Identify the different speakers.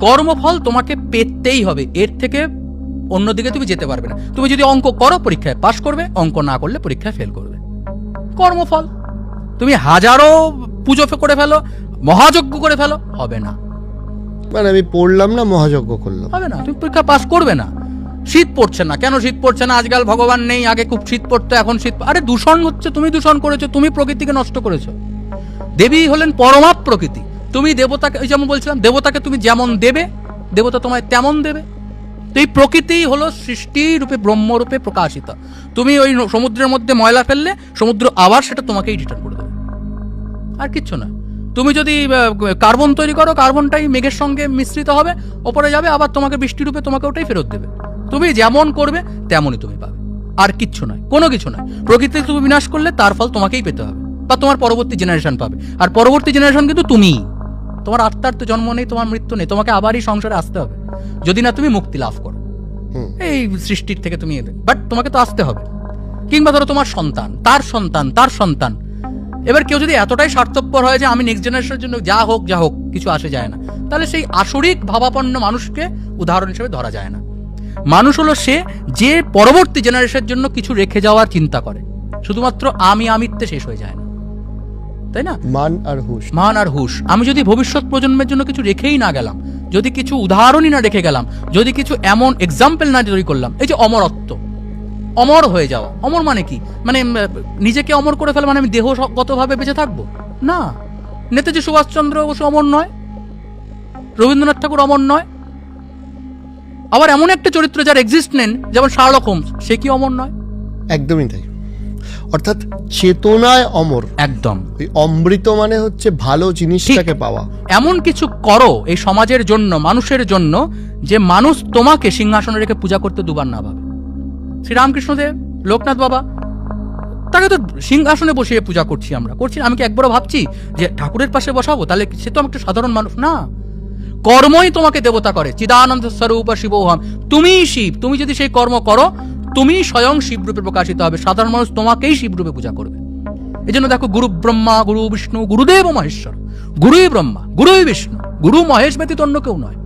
Speaker 1: কর্মফল তোমাকে পেতেই হবে, এর থেকে অন্যদিকে তুমি যেতে পারবে না। তুমি যদি অঙ্ক করো পরীক্ষায় পাশ করবে, অঙ্ক না করলে পরীক্ষায় ফেল করবে। কর্মফল। তুমি হাজারো পুজো করে ফেলো, মহাযজ্ঞ করে ফেলো, হবে না।
Speaker 2: মানে আমি পড়লাম না, মহাযজ্ঞ করলাম,
Speaker 1: হবে না, তুমি পরীক্ষা পাশ করবে না। শীত পড়ছে না, কেন শীত পড়ছে না? আজকাল ভগবান নেই, আগে খুব শীত পড়তো, এখন শীত। আরে দূষণ হচ্ছে, তুমি দূষণ করেছো, তুমি প্রকৃতিকে নষ্ট করেছো। দেবী হলেন পরমাপ প্রকৃতি। তুমি দেবতাকে, যেমন বলছিলাম, দেবতাকে তুমি যেমন দেবে, দেবতা তোমায় তেমন দেবে। তো এই প্রকৃতি হলো সৃষ্টি রূপে ব্রহ্মরূপে প্রকাশিত। তুমি ওই সমুদ্রের মধ্যে ময়লা ফেললে সমুদ্র আবার সেটা তোমাকেই রিটার্ন করে দেবে, আর কিচ্ছু না। তুমি যদি কার্বন তৈরি করো, কার্বনটাই মেঘের সঙ্গে মিশ্রিত হবে, ওপরে যাবে, আবার তোমাকে বৃষ্টি রূপে তোমাকে ওটাই ফেরত দেবে। তুমি যেমন করবে তেমনই তুমি পাবে, আর কিচ্ছু নয়, কোনো কিছু নয়। প্রকৃতি তুমি বিনাশ করলে তার ফল তোমাকেই পেতে হবে, বা তোমার পরবর্তী জেনারেশন পাবে। আর পরবর্তী জেনারেশন কিন্তু তুমিই। তোমার আত্মার তো জন্ম নেই, তোমার মৃত্যু নেই, তোমাকে আবারই সংসারে আসতে হবে, যদি না তুমি মুক্তি লাভ করো এই সৃষ্টির থেকে। তুমি বাট তোমাকে তো আসতে হবে। কিংবা ধরো তোমার সন্তান, তার সন্তান, তার সন্তান। এবার কেউ যদি এতটাই স্বার্থপর হয় যে আমি নেক্সট জেনারেশনের জন্য যা হোক কিছু আসে যায় না, তাহলে সেই আসরিক ভাবাপন্ন মানুষকে উদাহরণ হিসেবে ধরা যায় না। মানুষ হলো সে যে পরবর্তী জেনারেশনের জন্য কিছু রেখে যাওয়ার চিন্তা করে। শুধুমাত্র আমিত্বে শেষ হয়ে যায় না, তাই না? মান আর হুশ। আমি যদি ভবিষ্যৎ প্রজন্মের জন্য কিছু রেখেই না গেলাম, যদি কিছু উদাহরণই না রেখে গেলাম, যদি কিছু এমন এক্সাম্পল না তৈরি করলাম, এই যে অমরত্ব, অমর হয়ে যাওয়া। অমর মানে কি? মানে নিজেকে অমর করে ফেলা, মানে আমি দেহগতভাবে বেঁচে থাকবো না। নেতাজি সুভাষচন্দ্র বসু অমর নয়, রবীন্দ্রনাথ ঠাকুর অমর নয়। আবার এমন একটা চরিত্র যার এক্সিস্ট নেন, যেমন শার্লক হোমস, সে কি অমর নয়?
Speaker 2: একদমই তাই। অর্থাৎ চেতনায় অমর।
Speaker 1: একদম।
Speaker 2: অমৃত মানে হচ্ছে ভালো জিনিসটাকে পাওয়া।
Speaker 1: এমন কিছু করো এই সমাজের জন্য, মানুষের জন্য, যে মানুষ তোমাকে সিংহাসনে রেখে পূজা করতে দুবার না ভাবে। শ্রীরামকৃষ্ণদেব, লোকনাথ বাবা, তাকে তো সিংহাসনে বসিয়ে পূজা করছি আমরা, করছি। আমি কি একবারও ভাবছি যে ঠাকুরের পাশে বসাবো? তাহলে সে তো একটা সাধারণ মানুষ না। কর্মই তোমাকে দেবতা করে। চিদানন্দ স্বরূপ শিবোহম, তুমিই শিব। তুমি যদি সেই কর্ম করো, তুমি স্বয়ং শিবরূপে প্রকাশিত হবে। সাধারণ মানুষ তোমাকেই শিবরূপে পূজা করবে। এই জন্য দেখো, গুরু ব্রহ্মা, গুরু বিষ্ণু, গুরুদেব মহেশ্বর, গুরুই ব্রহ্মা, গুরুই বিষ্ণু, গুরু মহেশ ব্যতীত অন্য কেউ নয়।